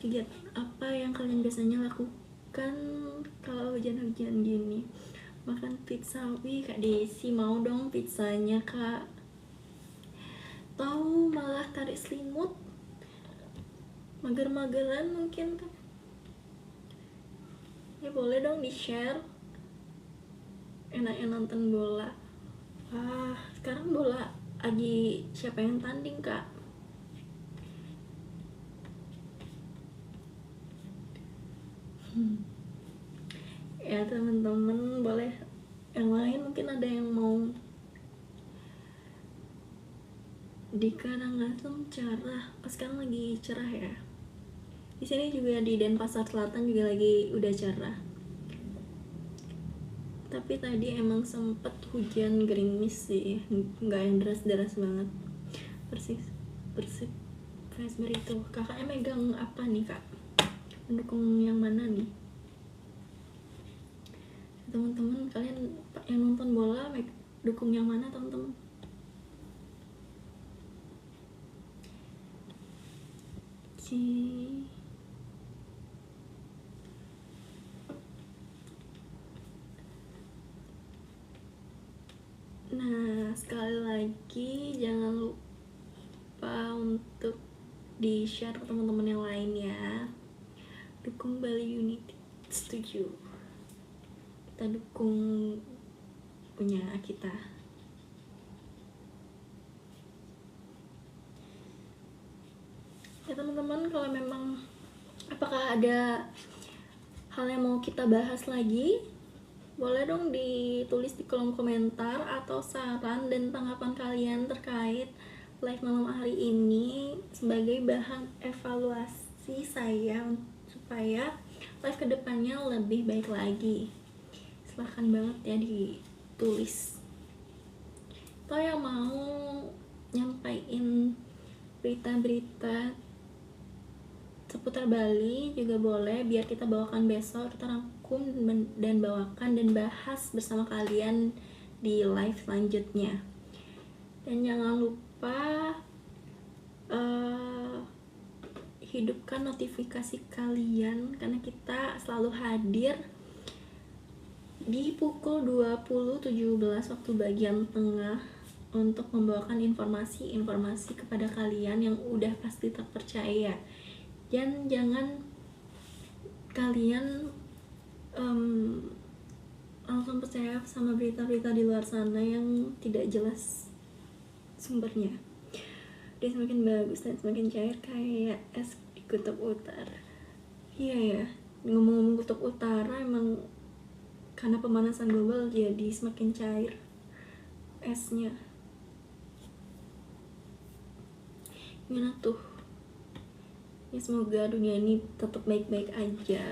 Kegiatan apa yang kalian biasanya lakukan kalau hujan-hujan gini? Makan pizza. Wih, Kak Desi mau dong pizzanya, Kak. Tahu malah tarik selimut, mager-mageran mungkin kan? Ya boleh dong di share. Enaknya nonton bola. Wah, sekarang bola lagi siapa yang tanding, Kak? Ya teman-teman, boleh yang lain mungkin ada yang mau. Di Karangasem cerah. Sekarang lagi cerah ya. Di sini juga di Denpasar Selatan juga lagi udah cerah. Tapi tadi emang sempet hujan gerimis sih, nggak yang deras-deras banget. Persib Fresberry itu. Kakaknya megang apa nih, Kak? Mendukung yang mana nih? Teman-teman, kalian yang nonton bola dukung yang mana, teman-teman? Nah, sekali lagi jangan lupa untuk di share ke teman-teman yang lain ya. Dukung Bali United. Setuju. Kita dukung punya kita. Ya teman-teman, kalau memang apakah ada hal yang mau kita bahas lagi, boleh dong ditulis di kolom komentar atau saran dan tanggapan kalian terkait live malam hari ini sebagai bahan evaluasi saya supaya live kedepannya lebih baik lagi. Silahkan banget ya ditulis. Atau yang mau nyampain berita-berita seputar Bali juga boleh, biar kita bawakan besok, kita rangkum dan bawakan dan bahas bersama kalian di live selanjutnya. Dan jangan lupa hidupkan notifikasi kalian karena kita selalu hadir di pukul 20.17 waktu bagian tengah untuk membawakan informasi kepada kalian yang udah pasti terpercaya. Dan jangan kalian langsung percaya sama berita-berita di luar sana yang tidak jelas sumbernya. Dia semakin bagus dan semakin cair kayak es di kutub utara. Iya ya, ngomong-ngomong kutub utara, emang karena pemanasan global jadi semakin cair esnya. Gimana tuh? Ya semoga dunia ini tetap baik-baik aja.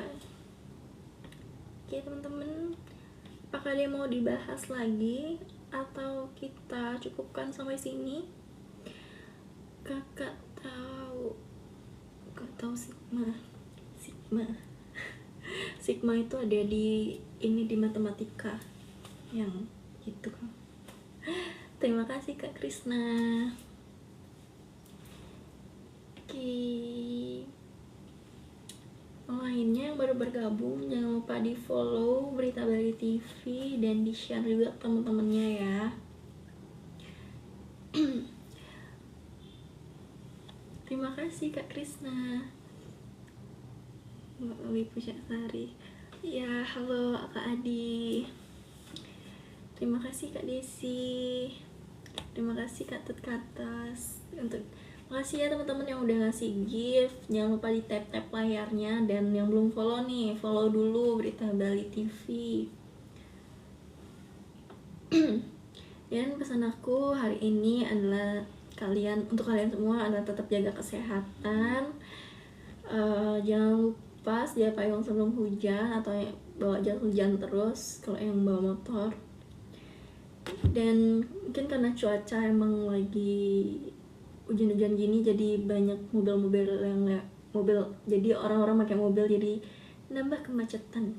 Oke teman-teman, apakah ada yang mau dibahas lagi atau kita cukupkan sampai sini? Kakak tahu Sigma itu ada di matematika yang gitu kan. Terima kasih Kak Krisna. Lainnya yang baru bergabung jangan lupa di follow Berita Bali TV dan di share juga ke teman-temannya ya. Terima kasih Kak Krisna. Mbak Awi Pujaksari. Ya, halo Kak Adi. Terima kasih Kak Desi. Terima kasih Kak Tutkatas. Makasih ya teman-teman yang udah ngasih gift. Jangan lupa di tap layarnya, dan yang belum follow nih, follow dulu Berita Bali TV. Dan pesan aku hari ini adalah untuk kalian semua adalah tetap jaga kesehatan. Jangan lupa sedia payung sebelum hujan atau bawa jas hujan terus kalau yang bawa motor. Dan mungkin karena cuaca emang lagi hujan-hujan gini jadi banyak mobil-mobil yang nggak mobil, jadi orang-orang pakai mobil jadi nambah kemacetan.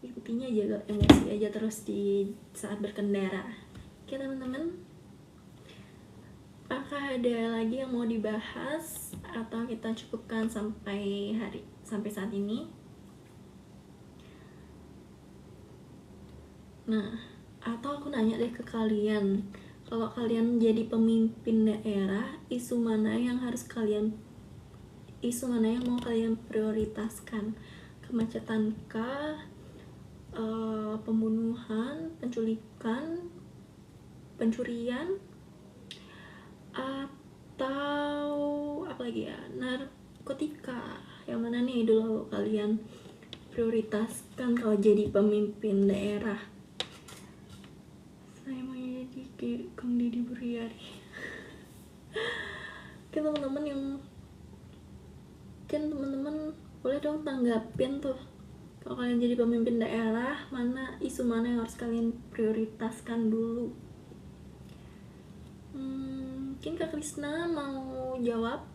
Ikutinya aja, emosi aja terus di saat berkendara. Oke teman-teman, apakah ada lagi yang mau dibahas atau kita cukupkan sampai saat ini? Nah, atau aku nanya deh ke kalian, kalau kalian jadi pemimpin daerah, isu mana yang mau kalian prioritaskan? Kemacetankah, pembunuhan, penculikan, pencurian, atau apa lagi ya, narkotika? Yang mana nih dulu kalian prioritaskan kalau jadi pemimpin daerah? Saya mau jadi kayak Kang Deddy Buryari. Kan teman-teman boleh dong tanggapin tuh, kalau kalian jadi pemimpin daerah, isu mana yang harus kalian prioritaskan dulu? Mungkin Kak Krisna mau jawab.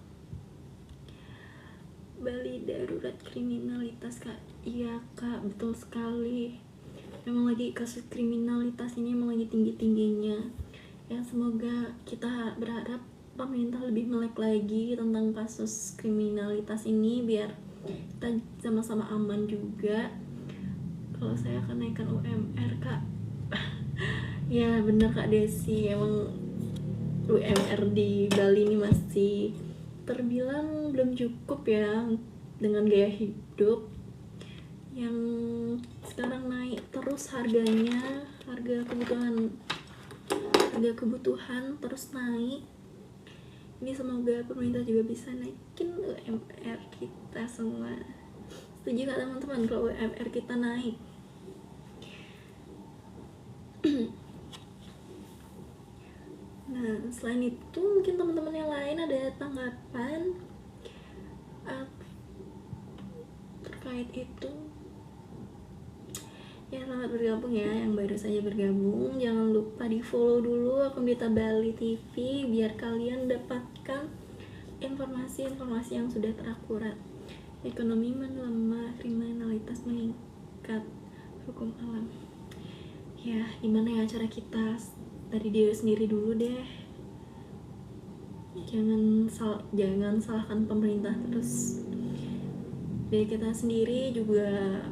Bali darurat kriminalitas, Kak. Iya Kak, betul sekali. Memang lagi kasus kriminalitas ini memang lagi tinggi-tingginya. Ya semoga kita berharap pemerintah lebih melek lagi tentang kasus kriminalitas ini biar kita sama-sama aman juga. Kalau saya akan naikkan UMR, Kak. Ya bener Kak Desi, emang UMR di Bali ini masih terbilang belum cukup ya dengan gaya hidup yang sekarang naik terus harganya, harga kebutuhan terus naik. Ini semoga pemerintah juga bisa naikin UMR kita semua. Setuju gak teman-teman kalau UMR kita naik? Nah, selain itu mungkin teman-teman yang lain ada tanggapan terkait itu? Ya selamat bergabung ya yang baru saja bergabung. Jangan lupa di follow dulu akun Dita Bali TV biar kalian dapatkan informasi-informasi yang sudah terakurat. Ekonomi melemah, kriminalitas meningkat, hukum alam. Ya gimana ya cara kita dari diri sendiri dulu deh. Jangan salahkan pemerintah terus. Dari kita sendiri juga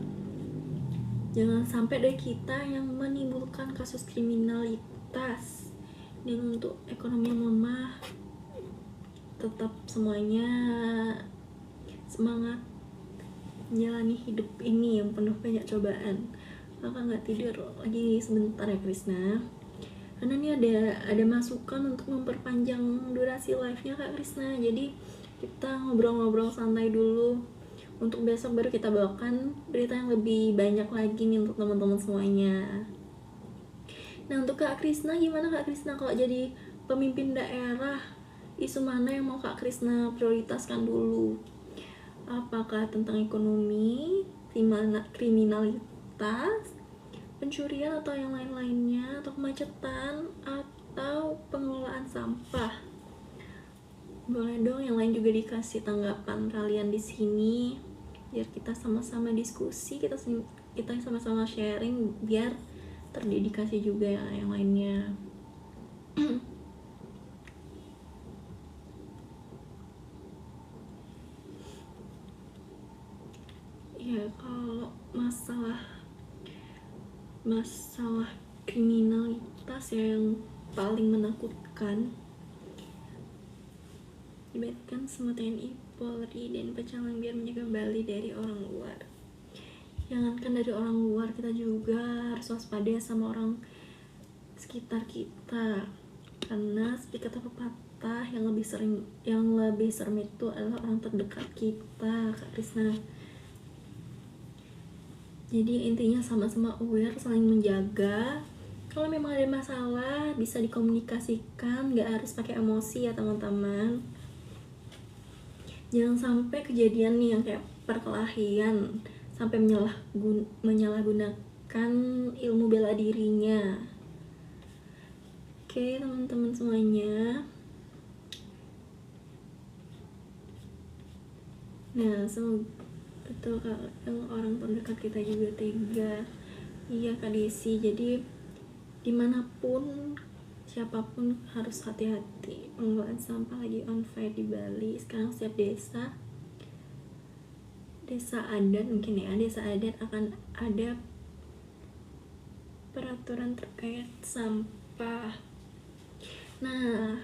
jangan sampai dari kita yang menimbulkan kasus kriminalitas. Dan untuk ekonomi yang lemah, tetap semuanya semangat menjalani hidup ini yang penuh banyak cobaan. Kakak nggak tidur lagi sebentar ya Krisna, karena ini ada masukan untuk memperpanjang durasi live-nya Kak Krisna. Jadi kita ngobrol-ngobrol santai dulu, untuk besok baru kita bawakan berita yang lebih banyak lagi nih untuk teman-teman semuanya. Nah untuk Kak Krisna, gimana Kak Krisna kalau jadi pemimpin daerah, isu mana yang mau Kak Krisna prioritaskan dulu? Apakah tentang ekonomi, kriminalitas, pencurian atau yang lain-lainnya, atau kemacetan, atau pengelolaan sampah? Boleh dong yang lain juga dikasih tanggapan kalian di sini biar kita sama-sama diskusi, kita sama-sama sharing biar terdedikasi juga ya yang lainnya. Ya kalau masalah kriminalitas yang paling menakutkan, libatkan semua TNI, Polri, dan Pecalang biar menjaga Bali dari orang luar. Jangankan dari orang luar, kita juga harus waspada sama orang sekitar kita, karena seperti kata pepatah yang lebih serem itu adalah orang terdekat kita Kak Krisna. Jadi intinya sama-sama aware, saling menjaga. Kalau memang ada masalah bisa dikomunikasikan, gak harus pakai emosi ya teman-teman. Jangan sampai kejadian nih yang kayak perkelahian sampai menyalahgunakan ilmu bela dirinya. Oke teman-teman semuanya, Nah semoga betul kadang orang terdekat kita juga tega. Iya Kak Desi, jadi dimanapun siapapun harus hati-hati. Pengelolaan sampah lagi on fire di Bali. Sekarang setiap desa adat mungkin ya, desa adat akan ada peraturan terkait sampah. Nah,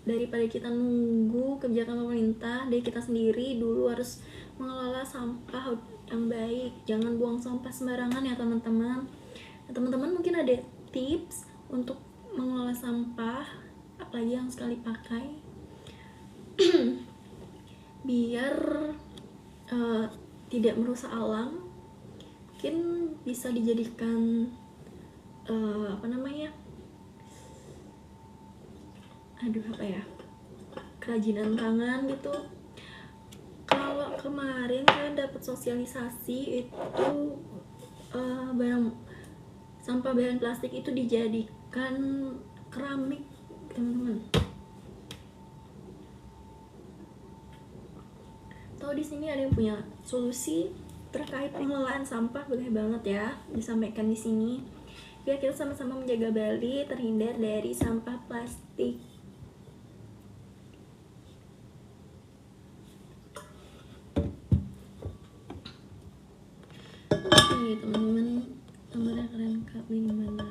daripada kita nunggu kebijakan pemerintah, dari kita sendiri dulu harus mengelola sampah yang baik. Jangan buang sampah sembarangan ya teman-teman. Nah, teman-teman mungkin ada tips untuk mengelola sampah, apalagi yang sekali pakai, biar tidak merusak alam. Mungkin bisa dijadikan kerajinan tangan gitu. Kalau kemarin saya dapat sosialisasi itu sampah bahan plastik itu dijadikan keramik teman-teman. Tahu di sini ada yang punya solusi terkait pengelolaan sampah, boleh banget ya disampaikan di sini. Biar kita sama-sama menjaga Bali terhindar dari sampah plastik. Oke teman-teman, nomornya kalian beli di mana?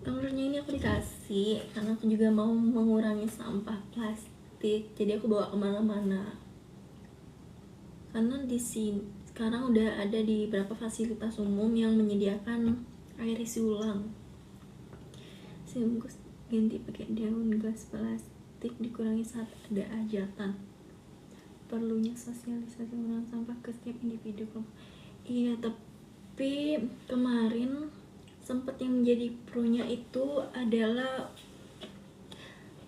Nomornya ini aku dikasih karena aku juga mau mengurangi sampah plastik, jadi aku bawa kemana-mana. Karena di sini sekarang udah ada di beberapa fasilitas umum yang menyediakan air isi ulang. Sebungkus ganti pakai daun gelas plastik, dikurangi saat ada hajatan. Perlunya sosialisasi pengelolaan sampah ke setiap individu. Iya, tapi kemarin sempat yang menjadi pro-nya itu adalah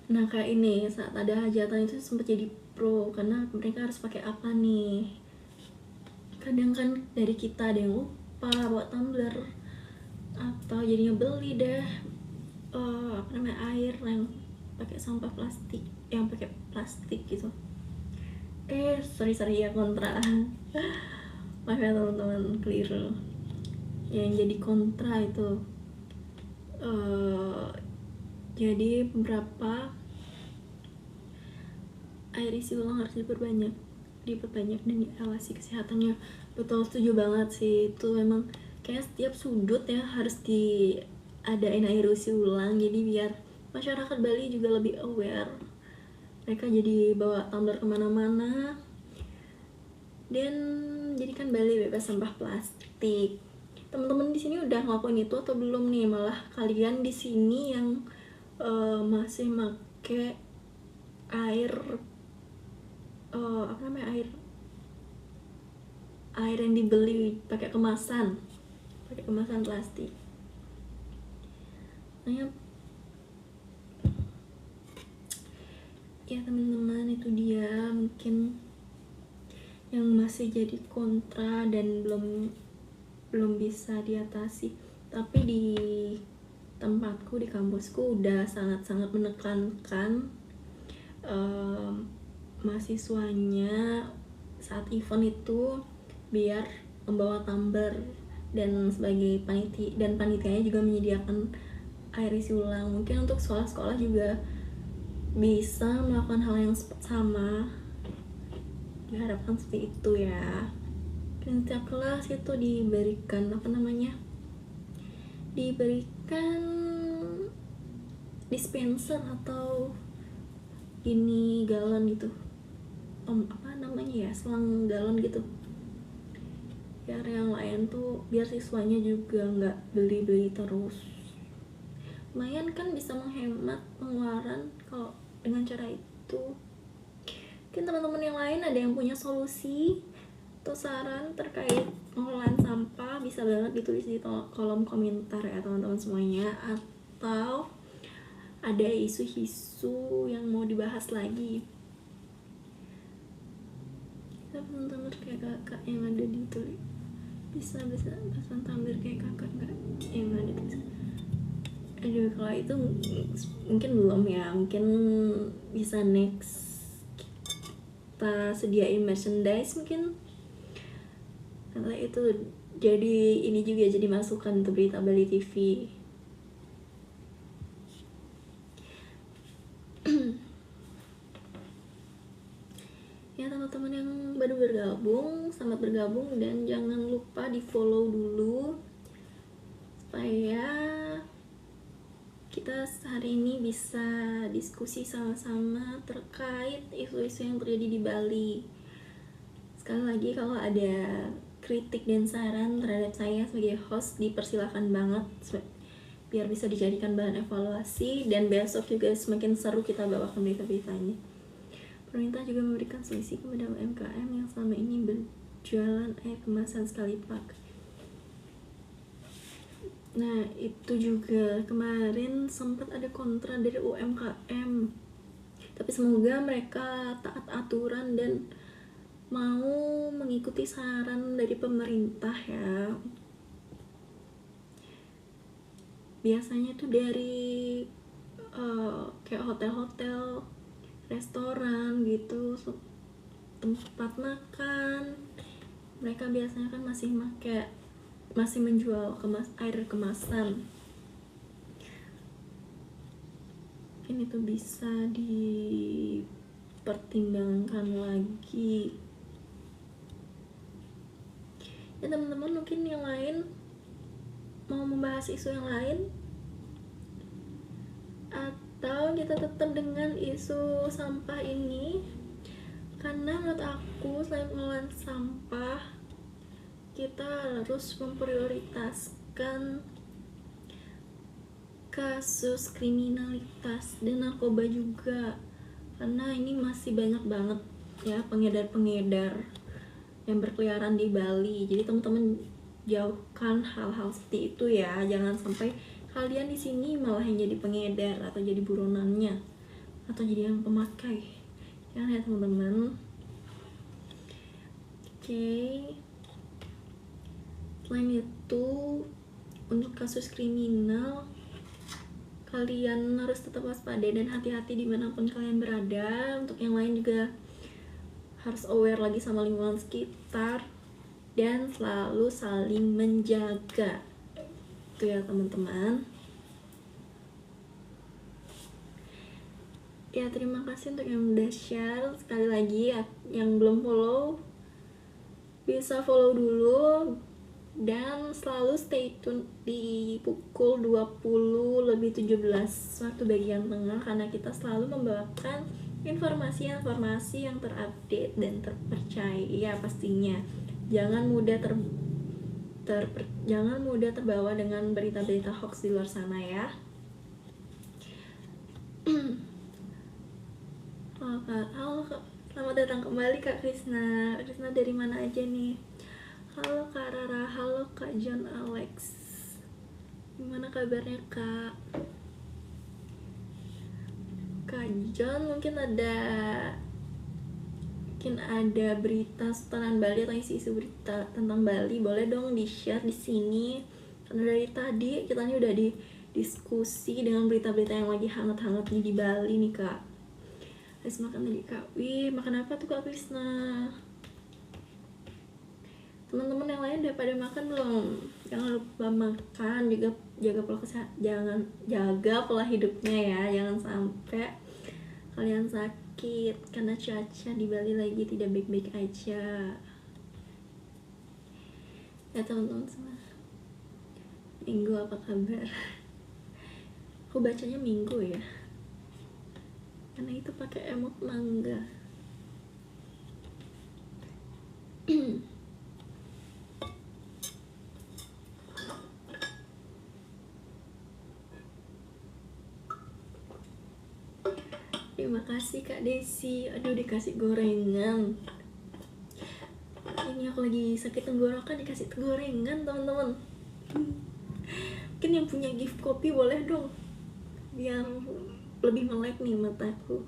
kayak ini, saat ada hajatan itu sempat jadi pro karena mereka harus pakai apa nih. Kadang kan dari kita ada yang lupa bawa tumbler atau jadinya beli deh air yang pakai sampah plastik, yang pakai plastik gitu. Sorry ya kontra. Maaf ya teman-teman, keliru. Yang jadi kontra itu jadi beberapa air isi ulang harus diperbanyak dan diawasi kesehatannya. Betul, setuju banget sih, itu memang kayak setiap sudut ya harus diadain air isi ulang, jadi biar masyarakat Bali juga lebih aware. Mereka jadi bawa tumbler kemana-mana dan jadikan Bali bebas sampah plastik. Teman-teman di sini udah ngelakuin itu atau belum nih? Malah kalian di sini yang masih make air air yang dibeli pakai kemasan plastik. Ya teman-teman, itu dia mungkin yang masih jadi kontra dan belum bisa diatasi. Tapi di tempatku, di kampusku udah sangat-sangat menekankan mahasiswanya saat event itu biar membawa tumbler, dan sebagai panitianya juga menyediakan air isi ulang. Mungkin untuk sekolah-sekolah juga bisa melakukan hal yang sama, diharapkan seperti itu ya. Dan setiap kelas itu diberikan dispenser atau ini galon gitu, selang galon gitu, biar yang lain tuh, biar siswanya juga nggak beli terus. Lumayan kan, bisa menghemat pengeluaran kalau dengan cara itu. Mungkin teman-teman yang lain ada yang punya solusi atau saran terkait pengelolaan sampah, bisa banget ditulis di kolom komentar ya teman-teman semuanya. Atau ada isu-isu yang mau dibahas lagi, teman-teman kayak kakak yang ada di tulis, bisa pasang tumbler kayak kakak nggak yang ada tulis. Kalau itu mungkin belum ya, mungkin bisa next kita sediain merchandise mungkin. Karena itu jadi ini juga jadi masukan untuk Berita Bali TV. Ya teman-teman yang baru bergabung, selamat bergabung, dan jangan lupa di follow dulu supaya kita hari ini bisa diskusi sama-sama terkait isu-isu yang terjadi di Bali. Sekali lagi kalau ada kritik dan saran terhadap saya sebagai host dipersilahkan banget biar bisa dijadikan bahan evaluasi, dan besok juga semakin seru kita bawakan berita-beritanya. Pemerintah juga memberikan solusi kepada UMKM yang selama ini berjualan air kemasan sekali pakai. Nah, itu juga kemarin sempat ada kontra dari UMKM. Tapi semoga mereka taat aturan dan mau mengikuti saran dari pemerintah ya. Biasanya tuh dari kayak hotel-hotel, restoran gitu, tempat makan, mereka biasanya kan masih menjual air kemasan. Mungkin itu bisa dipertimbangkan lagi ya teman-teman. Mungkin yang lain mau membahas isu yang lain, atau kita tetap dengan isu sampah ini? Karena menurut aku selain mengelola sampah, kita harus memprioritaskan kasus kriminalitas dan narkoba juga, karena ini masih banyak banget ya pengedar-pengedar yang berkeliaran di Bali. Jadi teman-teman jauhkan hal-hal seperti itu ya, jangan sampai kalian di sini malah yang jadi pengedar atau jadi buronannya atau jadi yang pemakai. Jangan ya teman-teman. Oke. Selain itu, untuk kasus kriminal kalian harus tetap waspada dan hati-hati dimanapun kalian berada. Untuk yang lain juga harus aware lagi sama lingkungan sekitar dan selalu saling menjaga. Itu ya teman-teman. Ya, terima kasih untuk yang udah share. Sekali lagi yang belum follow bisa follow dulu, dan selalu stay tune di pukul 20:17 waktu bagian tengah, karena kita selalu membawakan informasi-informasi yang terupdate dan terpercaya pastinya. Jangan mudah terbawa dengan berita-berita hoax di luar sana ya. Halo Kak, selamat datang kembali Kak Krisna. Krisna dari mana aja nih? Halo Kak Rara, halo Kak John Alex. Gimana kabarnya Kak? Kak John, mungkin ada berita seputaran Bali atau isi-isi berita tentang Bali, boleh dong di-share di sini. Karena dari tadi kita udah diskusi dengan berita-berita yang lagi hangat-hangatnya di Bali nih Kak. Habis makan tadi Kak. Wih, makan apa tuh Kak Krisna? Teman-teman yang lain udah pada makan belum? Jangan lupa makan, juga jaga pola hidupnya ya. Jangan sampai kalian sakit karena cuaca di Bali lagi tidak baik-baik aja. Ya teman-teman semua. Minggu apa kabar? Aku bacanya Minggu ya. Karena itu pakai emot mangga. Terima kasih Kak Desi. Aduh, dikasih gorengan. Ini aku lagi sakit tenggorokan dikasih gorengan teman-teman. Mungkin yang punya gift kopi boleh dong, biar lebih melek nih mataku.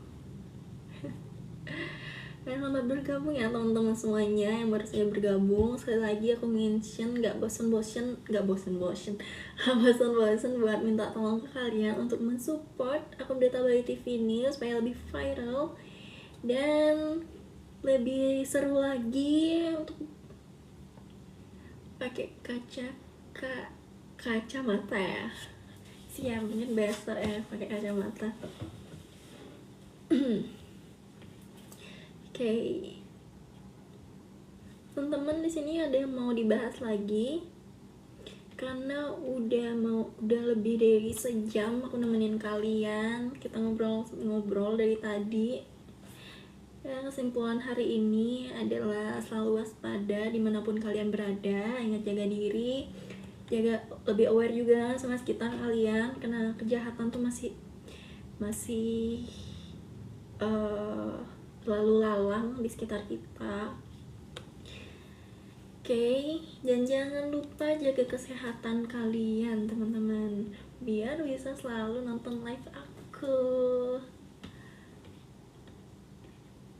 Selamat bergabung ya teman-teman semuanya yang baru saja bergabung. Sekali lagi aku mention gak bosen-bosen buat minta tolong ke kalian untuk mensupport akun Berita Bali TV ini supaya lebih viral dan lebih seru lagi untuk pakai kacamata ya. Siap, mungkin besok ya pakai kacamata. Oke. Teman-teman, di sini ada yang mau dibahas lagi karena udah lebih dari sejam aku nemenin kalian. Kita ngobrol dari tadi. Ya, kesimpulan hari ini adalah selalu waspada dimanapun kalian berada. Ingat jaga diri, jaga, lebih aware juga sama sekitar kalian karena kejahatan tuh masih lalu lalang di sekitar kita. Oke, dan jangan lupa jaga kesehatan kalian teman-teman, biar bisa selalu nonton live aku.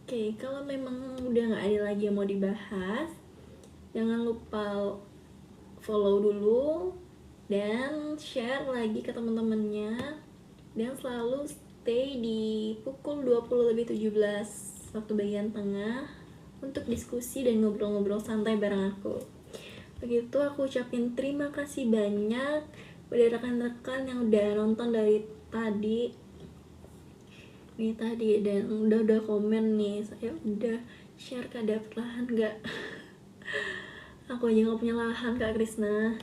Oke, kalau memang udah gak ada lagi yang mau dibahas, jangan lupa follow dulu dan share lagi ke teman-temannya, dan selalu stay di pukul 20:17 waktu bagian tengah untuk diskusi dan ngobrol-ngobrol santai bareng aku. Begitu, aku ucapin terima kasih banyak pada rekan-rekan yang udah nonton dari tadi dan udah komen nih. Saya udah share ke dapat lahan gak? Aku aja gak punya lahan Kak Krisna.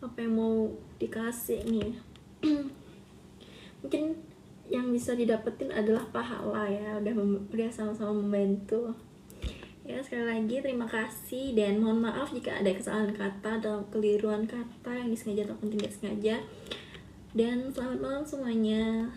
Apa yang mau dikasih nih? Mungkin yang bisa didapetin adalah pahala ya, udah sama-sama membantu ya. Sekali lagi terima kasih dan mohon maaf jika ada kesalahan kata atau keliruan kata yang disengaja ataupun tidak sengaja, dan selamat malam semuanya.